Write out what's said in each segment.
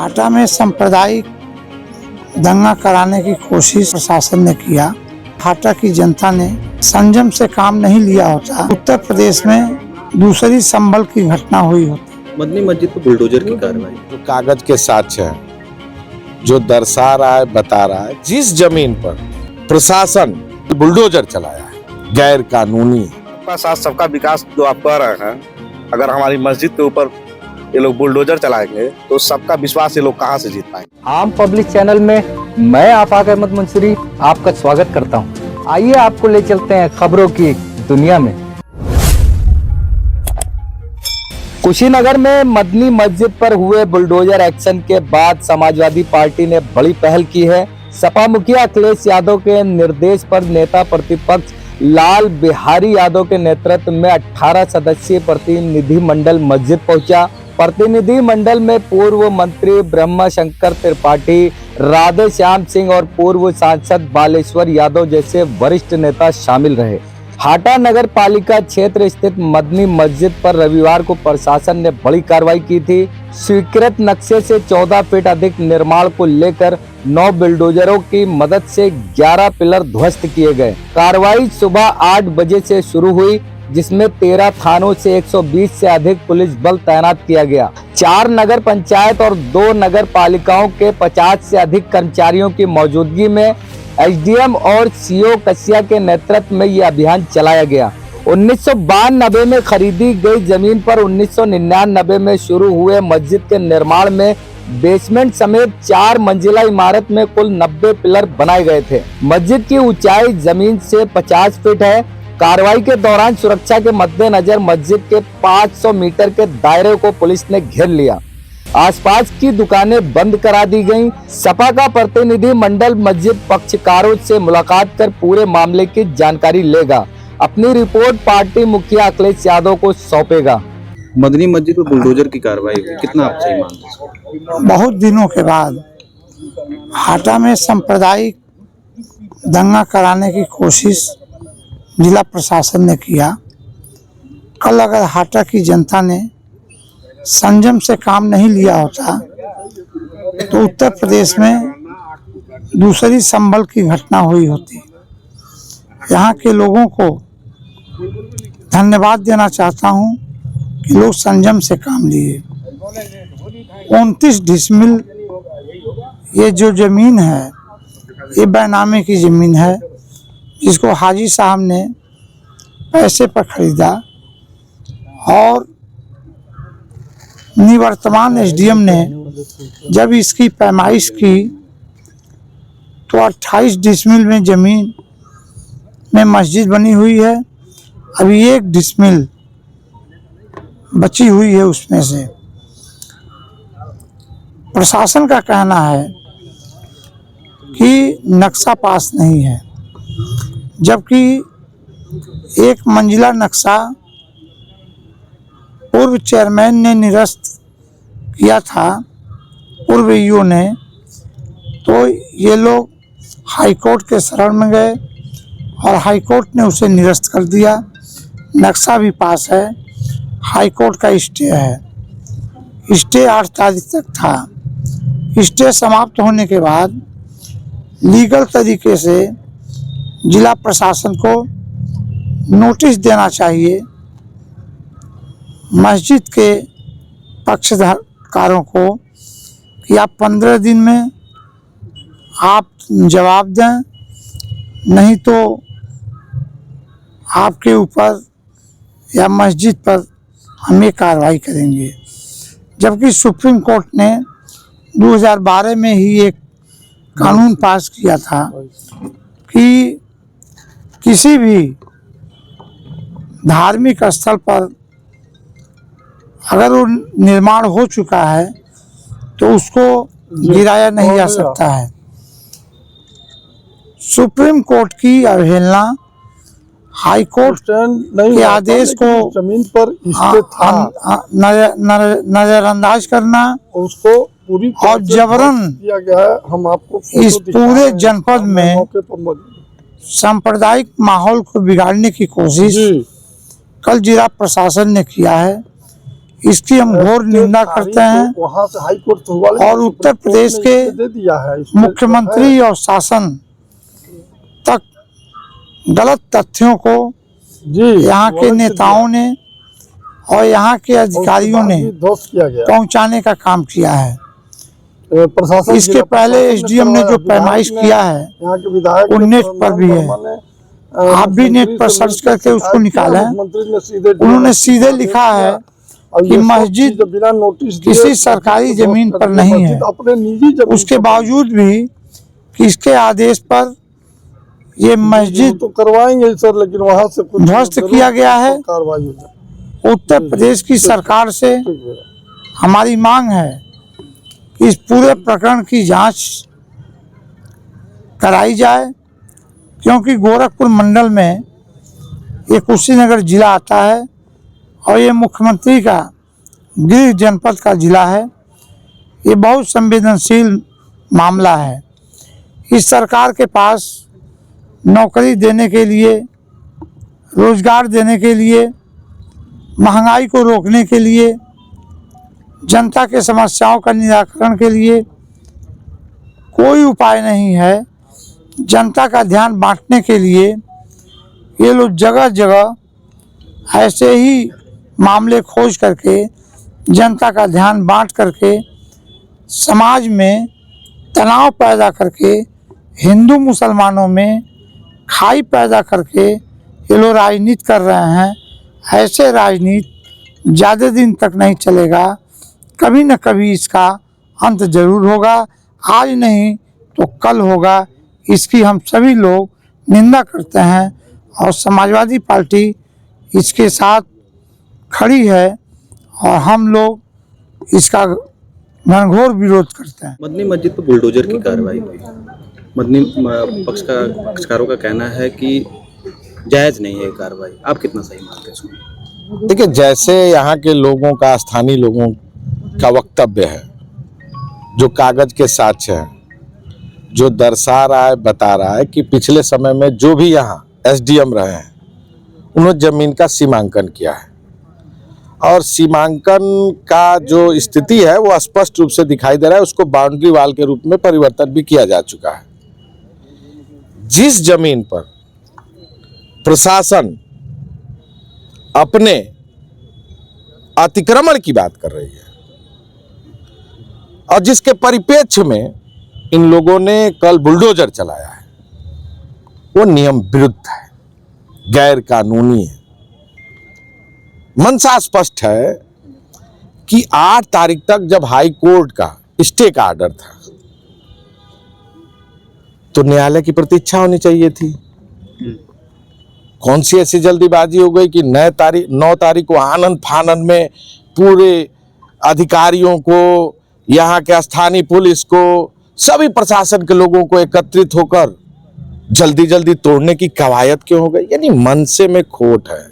हाटा में सांप्रदायिक दंगा कराने की कोशिश प्रशासन ने किया। हाटा की जनता ने संयम से काम नहीं लिया होता, उत्तर प्रदेश में दूसरी संभल की घटना हुई होती। मदनी मस्जिद पर बुलडोजर की कार्रवाई, जो कागज के साक्ष्य है, जो दर्शा रहा है, बता रहा है, जिस जमीन पर प्रशासन बुलडोजर चलाया है गैर कानूनी। सबका साथ सबका विकास जो आप कह रहे हैं, अगर हमारी मस्जिद के ऊपर ये लोग बुलडोजर चलाएंगे तो सबका विश्वास ये लोग कहां से जीत पाएंगे। आम पब्लिक चैनल में मैं आफाक अहमद मुंसरी आपका स्वागत करता हूं। आइए आपको ले चलते हैं खबरों की दुनिया में। कुशीनगर में मदनी मस्जिद पर हुए बुलडोजर एक्शन के बाद समाजवादी पार्टी ने बड़ी पहल की है। सपा मुखिया अखिलेश यादव के निर्देश पर नेता प्रतिपक्ष लाल बिहारी यादव के नेतृत्व में 18 सदस्यीय प्रतिनिधि मंडल मस्जिद पहुंचा। प्रतिनिधि मंडल में पूर्व मंत्री ब्रह्मा शंकर त्रिपाठी, राधे श्याम सिंह और पूर्व सांसद बालेश्वर यादव जैसे वरिष्ठ नेता शामिल रहे। हाटा नगर पालिका क्षेत्र स्थित मदनी मस्जिद पर रविवार को प्रशासन ने बड़ी कार्रवाई की थी। स्वीकृत नक्शे से 14 फीट अधिक निर्माण को लेकर 9 बुलडोजरों की मदद से 11 पिलर ध्वस्त किए गए। कार्रवाई सुबह 8 बजे से शुरू हुई, जिसमें 13 थानों से 120 से अधिक पुलिस बल तैनात किया गया। 4 नगर पंचायत और 2 नगर पालिकाओं के 50 से अधिक कर्मचारियों की मौजूदगी में एसडीएम और सीओ कसिया के नेतृत्व में यह अभियान चलाया गया। 1992 में खरीदी गई जमीन पर 1999 में शुरू हुए मस्जिद के निर्माण में बेसमेंट समेत 4 मंजिला इमारत में कुल 90 पिलर बनाए गए थे। मस्जिद की ऊंचाई जमीन से 50 फीट है। कार्रवाई के दौरान सुरक्षा के मद्देनजर मस्जिद के 500 मीटर के दायरे को पुलिस ने घेर लिया। आसपास की दुकानें बंद करा दी गईं। सपा का प्रतिनिधि मंडल मस्जिद पक्षकारों से मुलाकात कर पूरे मामले की जानकारी लेगा। अपनी रिपोर्ट पार्टी मुखिया अखिलेश यादव को सौंपेगा। मदनी मस्जिद पर बुलडोजर की कार्रवाई हुई, कितना आप सही मानते हैं? बहुत दिनों के बाद हाटा में सांप्रदायिक दंगा कराने की कोशिश जिला प्रशासन ने किया। कल अगर हाटा की जनता ने संयम से काम नहीं लिया होता तो उत्तर प्रदेश में दूसरी संभल की घटना हुई होती। यहाँ के लोगों को धन्यवाद देना चाहता हूँ कि लोग संयम से काम लिए। 29 डिसमिल ये जो जमीन है, ये बैनामे की जमीन है, जिसको हाजी साहब ने पैसे पर खरीदा और निवर्तमान एसडीएम ने जब इसकी पैमाइश की तो 28 डिसमिल में जमीन में मस्जिद बनी हुई है। अभी 1 डिसमिल बची हुई है। उसमें से प्रशासन का कहना है कि नक्शा पास नहीं है, जबकि 1 मंजिला नक्शा पूर्व चेयरमैन ने निरस्त किया था, पूर्व ईओ ने। तो ये लोग हाईकोर्ट के शरण में गए और हाईकोर्ट ने उसे निरस्त कर दिया। नक्शा भी पास है, हाईकोर्ट का स्टे है। स्टे 8 तारीख तक था। स्टे समाप्त होने के बाद लीगल तरीके से जिला प्रशासन को नोटिस देना चाहिए मस्जिद के पक्षकारों को कि आप 15 दिन में आप जवाब दें, नहीं तो आपके ऊपर या मस्जिद पर हम ये कार्रवाई करेंगे। जबकि सुप्रीम कोर्ट ने 2012 में ही एक कानून पास किया था कि किसी भी धार्मिक स्थल पर अगर वो निर्माण हो चुका है तो उसको गिराया नहीं जा सकता है। सुप्रीम कोर्ट की अवहेलना हाई कोर्ट के आदेश को जमीन पर नजरअंदाज करना उसको पूरी और जबरन किया गया है। हम आपको इस पूरे जनपद में सांप्रदायिक माहौल को बिगाड़ने की कोशिश कल जिला प्रशासन ने किया है। इसकी हम घोर निंदा करते हैं वहाँ से हाई कोर्ट वाले और उत्तर प्रदेश के दे दिया है इसमें मुख्यमंत्री और शासन तक गलत तथ्यों को जी यहाँ के नेताओं ने और यहाँ के अधिकारियों ने ध्वस्त किया गया पहुंचाने का काम किया है। प्रशासन इसके पहले एसडीएम ने जो पैमाइश किया है यहाँ के विधायक वो नेट पर भी है, आप भी नेट पर सर्च करके उसको निकालें। उन्होंने सीधे लिखा है कि मस्जिद बिना नोटिस किसी सरकारी जमीन पर नहीं है, अपने निजी जमीन उसके बावजूद भी किसके आदेश पर ये मस्जिद तो करवाएंगे सर, लेकिन वहाँ से कुछ ध्वस्त किया गया है। कार्रवाई हो जाए। उत्तर प्रदेश की सरकार से हमारी मांग है कि इस पूरे प्रकरण की जांच कराई जाए, क्योंकि गोरखपुर मंडल में ये कुशीनगर जिला आता है और ये मुख्यमंत्री का गृह जनपद का जिला है। ये बहुत संवेदनशील मामला है। इस सरकार के पास नौकरी देने के लिए, रोजगार देने के लिए, महंगाई को रोकने के लिए, जनता के समस्याओं का निराकरण के लिए कोई उपाय नहीं है। जनता का ध्यान बांटने के लिए ये लोग जगह जगह ऐसे ही मामले खोज करके जनता का ध्यान बांट करके समाज में तनाव पैदा करके हिंदू मुसलमानों में खाई पैदा करके ये लोग राजनीति कर रहे हैं। ऐसे राजनीति ज़्यादा दिन तक नहीं चलेगा, कभी न कभी इसका अंत जरूर होगा। आज नहीं तो कल होगा। इसकी हम सभी लोग निंदा करते हैं और समाजवादी पार्टी इसके साथ खड़ी है और हम लोग इसका घनघोर विरोध करते हैं। मदनी मस्जिद पर बुलडोजर की कार्रवाई हुई। मदनी पक्षकारों का कहना है कि जायज नहीं है कार्रवाई, आप कितना सही मानते हैं इसको? देखिए, जैसे यहाँ के लोगों का, स्थानीय लोगों का वक्तव्य है, जो कागज के साक्ष्य है, जो दर्शा रहा है, बता रहा है कि पिछले समय में जो भी यहाँ एसडीएम रहे हैं उन्होंने जमीन का सीमांकन किया है और सीमांकन का जो स्थिति है वो स्पष्ट रूप से दिखाई दे रहा है। उसको बाउंड्री वाल के रूप में परिवर्तन भी किया जा चुका है। जिस जमीन पर प्रशासन अपने अतिक्रमण की बात कर रही है और जिसके परिप्रेक्ष्य में इन लोगों ने कल बुलडोजर चलाया है, वो नियम विरुद्ध है, गैर कानूनी है। मंशा स्पष्ट है कि 8 तारीख तक जब हाई कोर्ट का स्टे का ऑर्डर था तो न्यायालय की प्रतीक्षा होनी चाहिए थी। कौन सी ऐसी जल्दीबाजी हो गई कि 9 तारीख को आनंद फानंद में पूरे अधिकारियों को, यहाँ के स्थानीय पुलिस को, सभी प्रशासन के लोगों को एकत्रित होकर जल्दी जल्दी तोड़ने की कवायद क्यों हो गई? यानी मनसे में खोट है।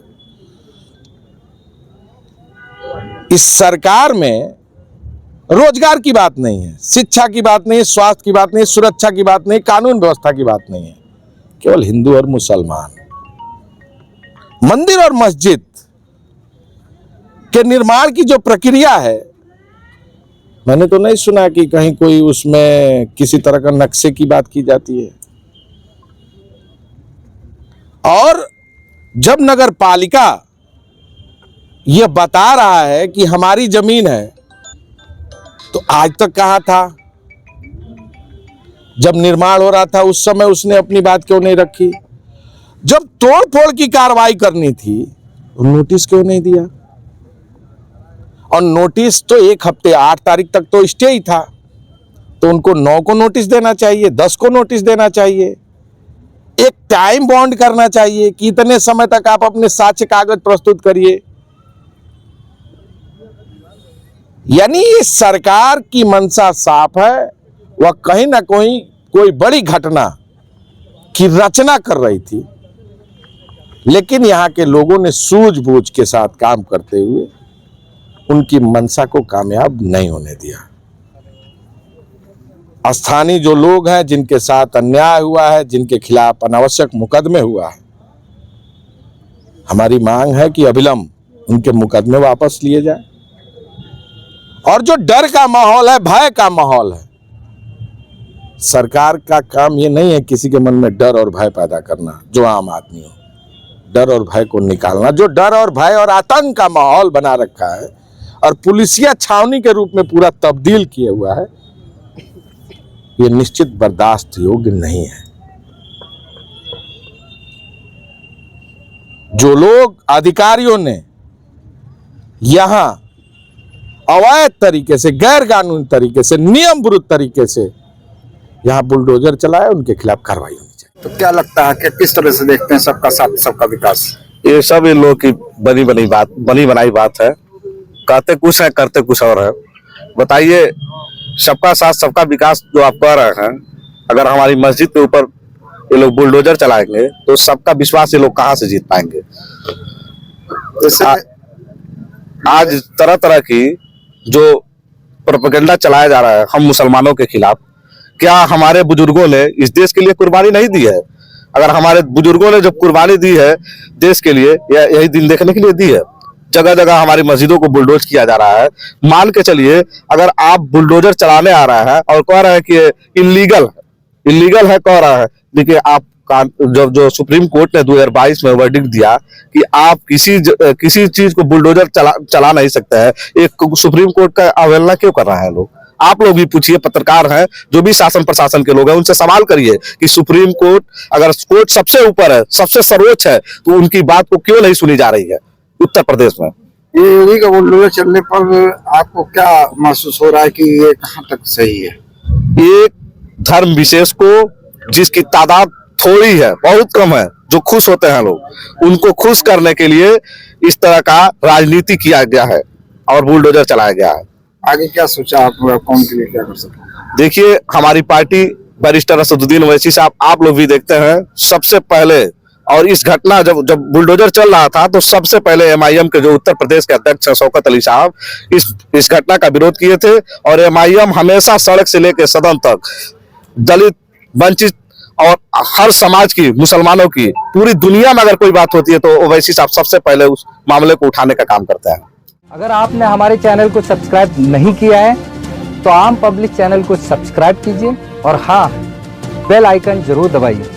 इस सरकार में रोजगार की बात नहीं है, शिक्षा की बात नहीं है, स्वास्थ्य की बात नहीं है, सुरक्षा की बात नहीं, कानून व्यवस्था की बात नहीं है। केवल हिंदू और मुसलमान, मंदिर और मस्जिद के निर्माण की जो प्रक्रिया है, मैंने तो नहीं सुना कि कहीं कोई उसमें किसी तरह का नक्शे की बात की जाती है। और जब नगर पालिका यह बता रहा है कि हमारी जमीन है, तो आज तक कहां था? जब निर्माण हो रहा था उस समय उसने अपनी बात क्यों नहीं रखी? जब तोड़ फोड़ की कार्रवाई करनी थी तो नोटिस क्यों नहीं दिया? और नोटिस तो 1 हफ्ते, 8 तारीख तक तो स्टे ही था, तो उनको 9 को नोटिस देना चाहिए, 10 को नोटिस देना चाहिए, एक टाइम बॉन्ड करना चाहिए कि इतने समय तक आप अपने साक्ष्य कागज प्रस्तुत करिए। यानी इस सरकार की मंशा साफ है, वह कहीं ना कोई बड़ी घटना की रचना कर रही थी, लेकिन यहाँ के लोगों ने सूझबूझ के साथ काम करते हुए उनकी मंशा को कामयाब नहीं होने दिया। स्थानीय जो लोग हैं, जिनके साथ अन्याय हुआ है, जिनके खिलाफ अनावश्यक मुकदमे हुआ है, हमारी मांग है कि अविलंब उनके मुकदमे वापस लिए जाए और जो डर का माहौल है, भय का माहौल है, सरकार का काम ये नहीं है किसी के मन में डर और भय पैदा करना, जो आम आदमी हो, डर और भय को निकालना। जो डर और भय और आतंक का माहौल बना रखा है और पुलिसिया छावनी के रूप में पूरा तब्दील किया हुआ है, ये निश्चित बर्दाश्त योग्य नहीं है। जो लोग अधिकारियों ने यहां अवैध तरीके से, गैर कानूनी तरीके से, नियम विरुद्ध तरीके से यहां बुलडोजर चलाया, उनके खिलाफ कार्रवाई होनी चाहिए। तो क्या लगता है कि किस तरह से देखते हैं सबका साथ सबका विकास? ये सब इन लोगों की बनी बनाई बात है। कहते कुछ है, करते कुछ और है। बताइए, सबका साथ सबका विकास जो आप कह रहे हैं, अगर हमारी मस्जिद के ऊपर ये लोग बुलडोजर चलाएंगे तो सबका विश्वास ये लोग कहाँ से जीत पाएंगे? जैसे आज तरह तरह की जो प्रोपेगेंडा चलाया जा रहा है हम मुसलमानों के खिलाफ, क्या हमारे बुजुर्गों ने इस देश के लिए कुर्बानी नहीं दी है? अगर हमारे बुजुर्गों ने जब कुर्बानी दी है देश के लिए, या यही दिन देखने के लिए दी है, जगह जगह हमारी मस्जिदों को बुलडोज किया जा रहा है। मान के चलिए, अगर आप बुलडोजर चलाने आ रहा है और कह रहा है कि इलीगल है कह रहा है, देखिए आप जब जो सुप्रीम कोर्ट ने 2022 में वर्डिक्ट दिया कि आप किसी चीज को बुलडोजर चला नहीं सकते हैं, एक सुप्रीम कोर्ट का अवहेलना क्यों कर रहा है लोग? आप लोग भी पूछिए, पत्रकार हैं, जो भी शासन प्रशासन के लोग हैं, उनसे सवाल करिए कि सुप्रीम कोर्ट, अगर कोर्ट सबसे ऊपर है, सबसे सर्वोच्च है, तो उनकी बात को क्यों नहीं सुनी जा रही है उत्तर प्रदेश में? ये इलीगल बुलडोजर चलने पर आपको क्या महसूस हो रहा है कि ये कहाँ तक सही है? एक धर्म विशेष को, जिसकी तादाद थोड़ी है, बहुत कम है, जो खुश होते हैं लोग, उनको खुश करने के लिए इस तरह का राजनीति किया गया है और बुलडोजर चलाया गया है। आगे क्या सोचा आप, कौन के लिए क्या कर सकते हैं? देखिए, हमारी पार्टी बैरिस्टर असदुद्दीन ओवैसी साहब, आप लोग भी देखते हैं, सबसे पहले, और इस घटना जब बुलडोजर चल रहा था तो सबसे पहले एमआईएम के जो उत्तर प्रदेश के अध्यक्ष हैं शौकत अली साहब, इस घटना का विरोध किए थे। और एमआईएम हमेशा सड़क से लेकर सदन तक दलित, वंचित और हर समाज की, मुसलमानों की, पूरी दुनिया में अगर कोई बात होती है तो ओवैसी साहब सबसे पहले उस मामले को उठाने का काम करते हैं। अगर आपने हमारे चैनल को सब्सक्राइब नहीं किया है तो आम पब्लिक चैनल को सब्सक्राइब कीजिए और हाँ, बेल आइकन जरूर दबाइए